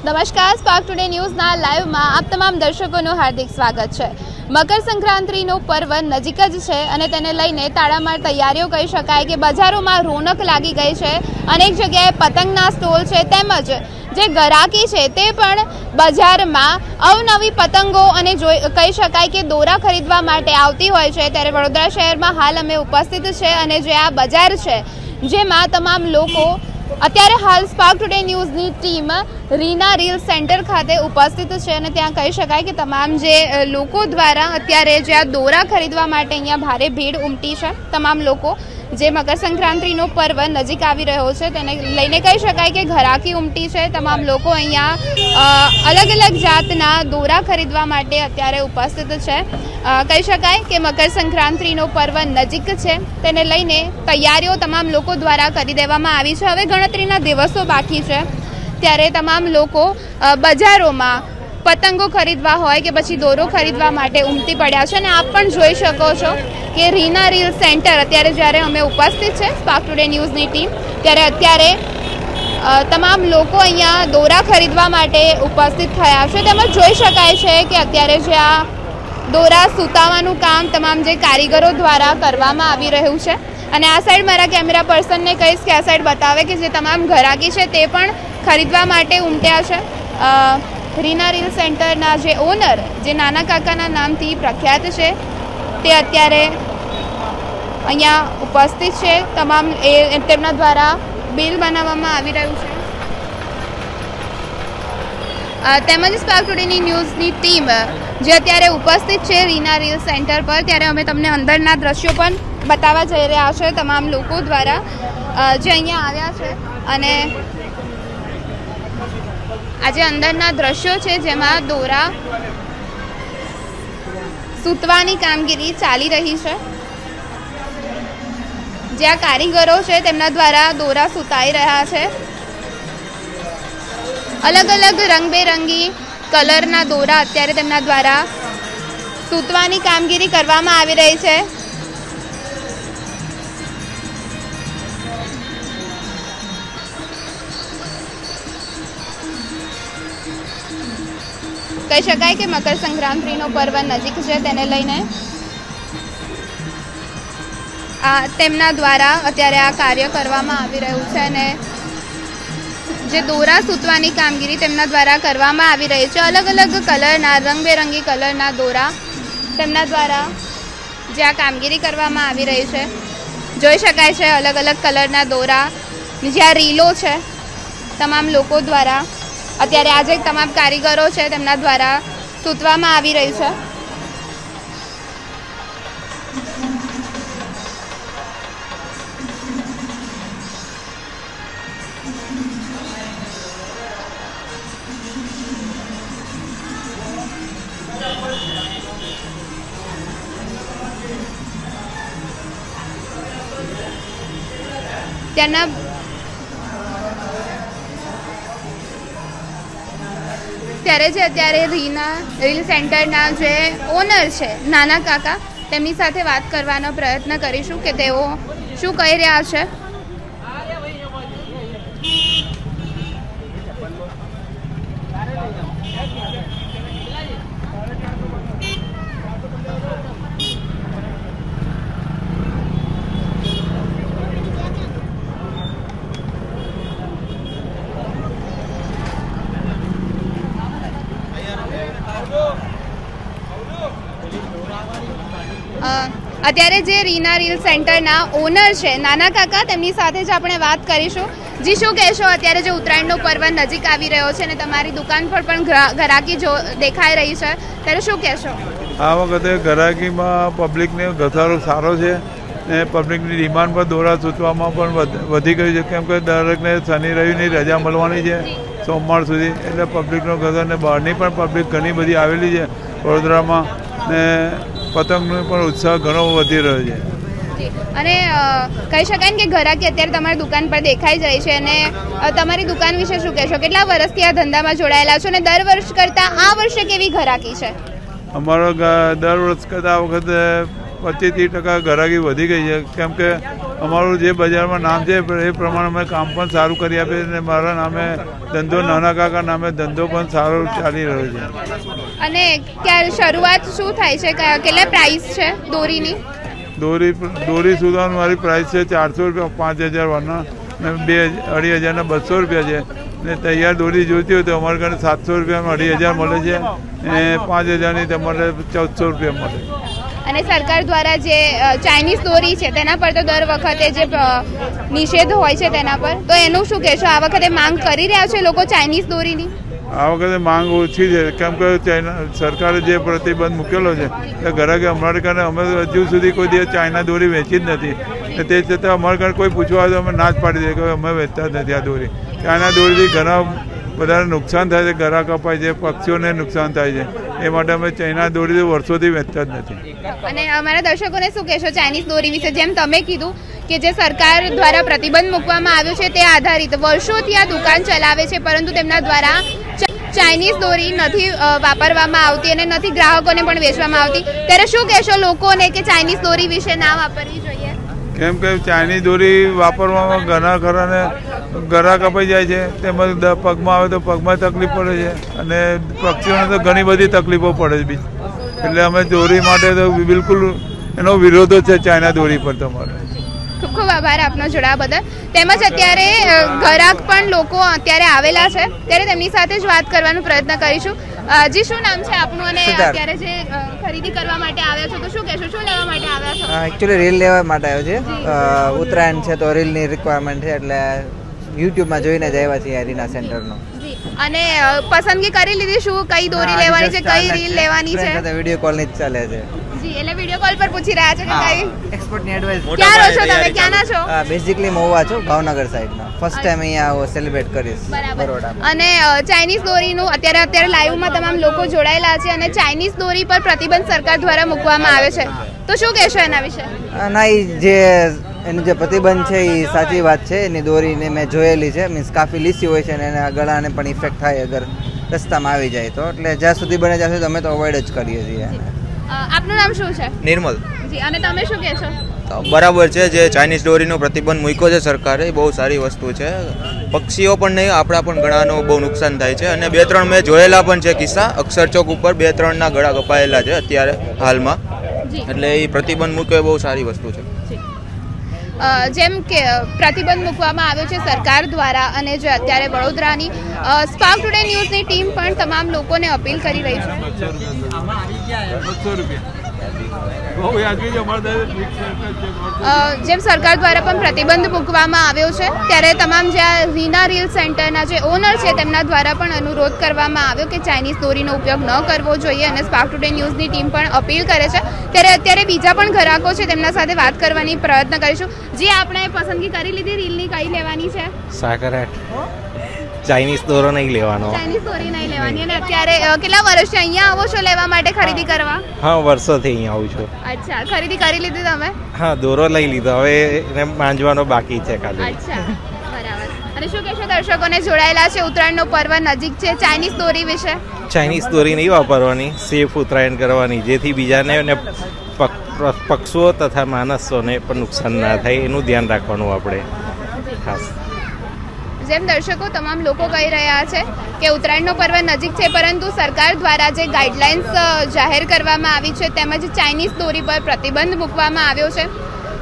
નમસ્કાર, spark today ન્યૂઝના લાઈવમાં આપ તમામ દર્શકોનું હાર્દિક સ્વાગત છે। મકર સંક્રાંતિનો પર્વ નજીક જ છે અને તેને લઈને તાળામાર તૈયારીઓ કહી શકાય કે બજારોમાં રોનક લાગી ગઈ છે। અનેક જગ્યાએ પતંગના સ્ટોલ છે તેમજ જે ગરાકી છે તે પણ બજારમાં અવનવી પતંગો અને કહી શકાય કે દોરા ખરીદવા માટે આવતી હોય છે। ત્યારે વડોદરા શહેરમાં હાલ અમે ઉપસ્થિત છે અને જે આ બજાર છે જેમાં તમામ લોકો અત્યારે હાલ સ્પાર્ક ટુડે ન્યૂઝની ટીમ રીના રીલ સેન્ટર ખાતે ઉપસ્થિત છે અને ત્યાં કહી શકાય કે તમામ જે લોકો દ્વારા અત્યારે જે આ દોરા ખરીદવા માટે અહીંયા ભારે ભીડ ઉમટી છે। તમામ લોકો જે મકર સંક્રાંતિનો પર્વ નજીક આવી રહ્યો છે તેને લઈને કહી શકાય કે ઘરાકી ઉમટી છે। તમામ લોકો અહીંયા અલગ અલગ જાતના દોરા ખરીદવા માટે અત્યારે ઉપસ્થિત છે। કહી શકાય કે મકર સંક્રાંતિનો પર્વ નજીક છે તેને લઈને તૈયારીઓ તમામ લોકો દ્વારા કરી દેવામાં આવી છે। હવે ગણતરીના દિવસો બાકી છે ત્યારે તમામ લોકો બજારોમાં પતંગો ખરીદવા હોય કે પછી દોરો ખરીદવા માટે ઉમટી પડ્યા છે અને આપ પણ જોઈ શકો છો કે રીના રીલ સેન્ટર અત્યારે જ્યારે અમે ઉપસ્થિત છે સ્પાર્ક ટુડે ન્યૂઝની ટીમ ત્યારે અત્યારે તમામ લોકો અહીંયા દોરા ખરીદવા માટે ઉપસ્થિત થયા છે। તેમજ જોઈ શકાય છે કે અત્યારે જે આ દોરા સૂતાવાનું કામ તમામ જે કારીગરો દ્વારા કરવામાં આવી રહ્યું છે અને આ સાઈડ મારા કેમેરા પર્સનને કહીશ કે આ સાઈડ બતાવે કે જે તમામ ઘરાકી છે તે પણ ખરીદવા માટે ઉમટ્યા છે। રીના રીલ સેન્ટરના જે ઓનર જે નાના કાકાના નામથી પ્રખ્યાત છે તે અત્યારે અહીંયા ઉપસ્થિત છે। તમામ તેમના દ્વારા બિલ બનાવવામાં આવી રહ્યું છે તેમજ સ્પાર્ક ટુડેની ન્યૂઝની ટીમ જે અત્યારે ઉપસ્થિત છે રીના રીલ સેન્ટર પર ત્યારે અમે તમને અંદરના દ્રશ્યો પણ બતાવવા જઈ રહ્યા છે તમામ લોકો દ્વારા જે અહીંયા આવ્યા છે અને આજે અંદરના દ્રશ્યો છે જેમાં દોરા સૂતવાની કામગીરી ચાલી રહી છે। જ્યાં કારીગરો છે તેમના દ્વારા દોરા સૂતાઈ રહ્યા છે। અલગ અલગ રંગબેરંગી કલરના દોરા અત્યારે તેમના દ્વારા સૂતવાની કામગીરી કરવામાં આવી રહી છે। કહી શકાય કે મકર સંક્રાંતિનો પર્વ નજીક છે તેને લઈને તેમના દ્વારા અત્યારે આ કાર્ય કરવામાં આવી રહ્યું છે અને જે દોરા સૂતવાની કામગીરી તેમના દ્વારા કરવામાં આવી રહી છે। અલગ અલગ કલરના રંગબેરંગી કલરના દોરા તેમના દ્વારા જે આ કામગીરી કરવામાં આવી રહી છે જોઈ શકાય છે। અલગ અલગ કલરના દોરા જ્યાં રીલો છે તમામ લોકો દ્વારા અત્યારે આજે તમામ કારીગરો છે તેમના દ્વારા સૂતવામાં આવી રહી છે। ત્યાંના ત્યારે જે અત્યારે રીના રીલ સેન્ટરના જે ઓનર છે નાના કાકા તેમની સાથે વાત કરવાનો પ્રયત્ન કરીશું કે તેઓ શું કહી રહ્યા છે। અત્યારે જે રીના રીલ સેન્ટરના ઓનર છે નાના કાકા તેમની સાથે જ આપણે વાત કરીશું। જી શું કહેશો, અત્યારે જે ઉત્તરાયણનો પર્વ નજીક આવી રહ્યો છે અને તમારી દુકાન પર પણ ઘરાકી જો દેખાઈ રહી છે ત્યારે શું કહેશો? આ વખતે ઘરાકીમાં પબ્લિકને ઘસારો સારો છે ને પબ્લિકની ડિમાન્ડ પર દોરા સૂચવામાં પણ વધી ગઈ છે કેમ કે દરેકને શનિ રવિની રજા મળવાની છે સોમવાર સુધી એટલે પબ્લિકનો ઘસારો ને બહારની પણ પબ્લિક ઘણી બધી આવેલી છે વડોદરામાં ને પતંગનો પણ ઉત્સાહ ઘણો વધી રહ્યો છે અને કહી શકાય ને કે ઘરાકી અત્યારે તમારી દુકાન પર દેખાઈ જાય છે અને તમારી દુકાન વિશે શું કહેશો? કેટલા વર્ષથી આ ધંધામાં જોડાયેલા છો અને દર વર્ષ કરતાં આ વર્ષે કેવી ઘરાકી છે? અમારો દર વર્ષ કરતાં આ વખતે 25-30% ગ્રાહકી વધી ગઈ છે. કેમ કે અમારું જે બજારમાં નામ છે એ પ્રમાણે અમે કામ પણ સારું કરી આપીએ અને મારા નામે ધંધો, નાના કાકા નામે ધંધો પણ સારો ચાલી રહ્યો છે. અને ક્યારે શરૂઆત શું થાય છે, કેટલા પ્રાઇસ છે દોરીની? દોરી સુધારવાની મારી પ્રાઇસ છે 400 રૂપિયા 5000 વાળના ને 2,500 ના 200 રૂપિયા છે. ને તૈયાર દોરી જોઈતી હોય તો અમારે ઘરે 700 રૂપિયામાં 2,500 મળે છે અને 5,000ની તમારે 1,400 રૂપિયા મળે. અને સરકાર દ્વારા જે ચાઇનીઝ દોરી છે તેના પર તો દર વખતે જે નિષેધ હોય છે તેના પર, તો એનું શું કહેશો? આ વખતે માંગ કરી રહ્યા છે લોકો ચાઇનીઝ દોરીની? આ વખતે માંગ ઓછી છે કેમ કે સરકારે જે પ્રતિબંધ મૂકેલો છે તે ગ્રાહકે અમારે ઘરે અમે હજુ સુધી કોઈ દિવસ ચાઇના દોરી વેચી જ નથી. તે છતાં અમારે ઘરે કોઈ પૂછવા આવે તો અમે ના જ પાડી દઈએ કે અમે વેચતા જ નથી આ દોરી. ચાઇના દોરીથી ઘણા બધાને નુકસાન થાય છે, ઘરા કપાય છે, પક્ષીઓને નુકસાન થાય છે. એ માટે અમે ચાઇના દોરી વર્ષોથી વેચતા જ નથી. અને અમારા દર્શકોને શું કહેશો ચાઇનીઝ દોરી વિશે? જેમ તમે કીધું કે જે સરકાર દ્વારા પ્રતિબંધ મૂકવામાં આવ્યો છે તે આધારિત વર્ષોથી આ દુકાન ચલાવે છે, પરંતુ તેમના દ્વારા ચાઇનીઝ દોરી નથી વાપરવામાં આવતી અને નથી ગ્રાહકોને પણ વેચવામાં આવતી. ત્યારે શું કહેશો લોકોને કે ચાઇનીઝ દોરી વિશે ના વાપરવી જોઈએ? કેમ કે ચાઇનીઝ દોરી વાપરવામાં ઘણા ખરાને ગળા કપાઈ જાય છે, તેમજ પગમાં આવે તો પગમાં તકલીફ પડે છે અને પક્ષીઓને તો ઘણી બધી તકલીફો પડે છે. એટલે અમે દોરી માટે તો બિલકુલ એનો વિરોધ છે ચાઇના દોરી પર. તમારે ખૂબ ખૂબ આભાર આપનો જોડાવા બદલ. તેમજ અત્યારે ગ્રાહક પણ લોકો અત્યારે આવેલા છે, ત્યારે તેમની સાથે જ વાત કરવાનો પ્રયત્ન કરીશું. જી, શું નામ છે આપનું અને અત્યારે જે ખરીદી કરવા માટે આવ્યા છો તો શું કહેશો, શું લેવા માટે આવ્યા છો? એકચ્યુઅલી રીલ લેવા માટે આવ્યો છે. ઉત્તરાયણ છે તો રીલની રિક્વાયરમેન્ટ છે એટલે યુટ્યુબમાં જોઈને જ આવ્યા છીએ રીના સેન્ટરનો. અને પસંદગી કરી લીધી શું કઈ દોરી લેવાની છે, કઈ રીલ લેવાની છે? વિડીયો કોલ ની જ ચાલે છે. જી, એટલે વિડીયો કોલ પર પૂછી રહ્યા છે કે કઈ એક્સપર્ટ ની એડવાઇસ. ક્યાં રહો છો તમે, ક્યાંના છો? બેઝિકલી મહુવા છું, ભાવનગર સાઈડના. ફર્સ્ટ ટાઈમ અહીંયા સેલિબ્રેટ કરીશ બરોડામાં. અને ચાઇનીઝ દોરીનું અત્યારે લાઈવમાં તમામ લોકો જોડાયેલા છે અને ચાઇનીઝ દોરી પર પ્રતિબંધ સરકાર દ્વારા મૂકવામાં આવે છે, તો શું કહેશો એના વિશે? ના, જે એનું જે પ્રતિબંધ છે એ સાચી વાત છે. એની દોરીને મેં જોયેલી છે, મીન્સ કાફી લીસી હોય છે અને એના ગળાને પણ ઇફેક્ટ થાય અગર રસ્તામાં આવી જાય તો. એટલે જ્યાં સુધી બને ત્યાં સુધી અમે તો અવોઇડ જ કરીએ છીએ. આપનું નામ શું છે? નિર્મલ. જી, અને તમે શું કહેશો? બરાબર છે, જે ચાઇનીઝ દોરીનો પ્રતિબંધ મૂક્યો છે સરકારે, બહુ સારી વસ્તુ છે. પક્ષીઓ પણ નહીં, આપણા પણ ગળાનો બહુ નુકસાન થાય છે. અને 2-3 મેં જોયેલા પણ છે કિસ્સા, અક્ષર ચોક ઉપર 2-3 ના ગળા કપાયેલા છે અત્યારે હાલમાં. એટલે એ પ્રતિબંધ મૂક્યો એ બહુ સારી વસ્તુ છે. જેમ કે પ્રતિબંધ મૂકવામાં આવ્યો છે સરકાર દ્વારા, અને જે અત્યારે વડોદરાની સ્પાર્ક ટુડે ન્યૂઝની ટીમ પણ તમામ લોકોને અપીલ કરી રહી છે. જેમ સરકાર દ્વારા પણ પ્રતિબંધ મૂકવામાં આવ્યો છે ત્યારે તમામ જે રીના રીલ સેન્ટરના જે ઓનર છે તેમના દ્વારા પણ અનુરોધ કરવામાં આવ્યો કે ચાઇનીઝ દોરીનો ઉપયોગ ન કરવો જોઈએ અને સ્પાર્ક ટુડે ન્યૂઝની ટીમ પણ અપીલ કરે છે. ત્યારે અત્યારે બીજા પણ ગ્રાહકો છે તેમના સાથે વાત કરવાની પ્રયત્ન કરીશું. જે આપણે પસંદગી કરી લીધી રીલની, કઈ લેવાની છે? સાકરેટ. ચાઇનીઝ દોરો નહીં લેવાનો. ચાઇનીઝ દોરી નહીં લેવાની. અને અત્યારે કેટલા વર્ષથી અહીંયા આવો છો લેવા માટે, ખરીદી કરવા? હા, વર્ષોથી અહીંયા આવું છું. અચ્છા, ખરીદી કરી લીધી તમે? હા, દોરો લઈ લીધો, હવે એને માંજવાનો બાકી છે ખાલી. અચ્છા, બરાબર. અને શું કહેશો દર્શકોને જોડાયેલા છે, ઉત્તરાયણનો પર્વ નજીક છે, ચાઇનીઝ દોરી વિશે? ચાઇનીઝ દોરી નહીં વાપરવાની, સેફ ઉત્તરાયણ કરવાની, જેથી બીજાને પક્ષીઓ તથા માણસોને પણ નુકસાન ના થાય એનું ધ્યાન રાખવાનું આપણે ખાસ. જેમ દર્શકો તમામ લોકો કહી રહ્યા છે કે ઉત્તરાયણનો પર્વ નજીક છે, પરંતુ સરકાર દ્વારા જે ગાઈડલાઇન્સ જાહેર કરવામાં આવી છે તેમજ ચાઇનીઝ દોરી પર પ્રતિબંધ મૂકવામાં આવ્યો છે.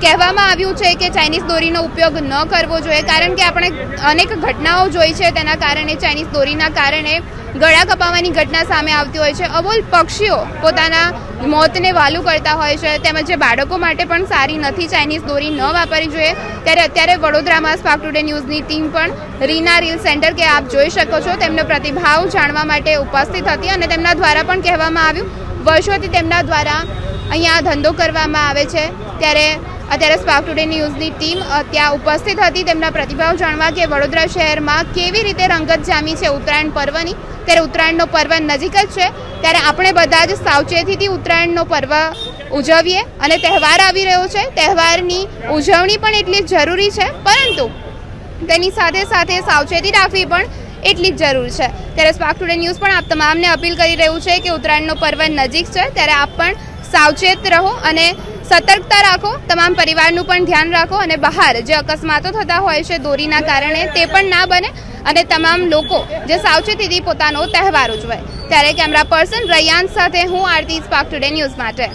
કહેવામાં આવ્યું છે કે ચાઇનીઝ દોરીનો ઉપયોગ ન કરવો જોઈએ, કારણ કે આપણે અનેક ઘટનાઓ જોઈ છે, તેના કારણે ચાઇનીઝ દોરીના કારણે ગળા કપાવવાની ઘટના સામે આવતી હોય છે. અબોલ પક્ષીઓ પોતાના મોતને વાલું કરતા હોય છે, તેમજ જે બાળકો માટે પણ સારી નથી, ચાઇનીઝ દોરી ન વાપરવી જોઈએ. ત્યારે અત્યારે વડોદરામાં સ્પાર્ક ટુડે ન્યૂઝની ટીમ પણ રીના રીલ સેન્ટર કે આપ જોઈ શકો છો તેમનો પ્રતિભાવ જાણવા માટે ઉપસ્થિત હતી અને તેમના દ્વારા પણ કહેવામાં આવ્યું વર્ષોથી તેમના દ્વારા અહીંયા ધંધો કરવામાં આવે છે. ત્યારે અત્યારે સ્પાર્ક ટુડે ન્યૂઝની ટીમ ત્યાં ઉપસ્થિત હતી તેમના પ્રતિભાવ જાણવા કે વડોદરા શહેરમાં કેવી રીતે રંગત જામી છે ઉત્તરાયણ પર્વની. ત્યારે ઉત્તરાયણનો પર્વ નજીક જ છે, ત્યારે આપણે બધા જ સાવચેતીથી ઉત્તરાયણનો પર્વ ઉજવીએ. અને તહેવાર આવી રહ્યો છે, તહેવારની ઉજવણી પણ એટલી જ જરૂરી છે, પરંતુ તેની સાથે સાથે સાવચેતી રાખવી પણ એટલી જ જરૂર છે. ત્યારે સ્પાર્ક ટુડે ન્યૂઝ પણ આપ તમામને અપીલ કરી રહ્યું છે કે ઉત્તરાયણનો પર્વ નજીક છે, ત્યારે આપ પણ સાવચેત રહો અને સતર્કતા રાખો, તમામ પરિવારનું પણ ધ્યાન રાખો અને બહાર જે અકસ્માતો થતા હોય છે દોરીના કારણે તે પણ ના બને અને તમામ લોકો જે સાવચેતીથી પોતાનો તહેવાર ઉજવે. ત્યારે કેમેરા પર્સન રૈયાન સાથે હું આરતી, સ્પાર્ક ટુડે ન્યૂઝ માટે.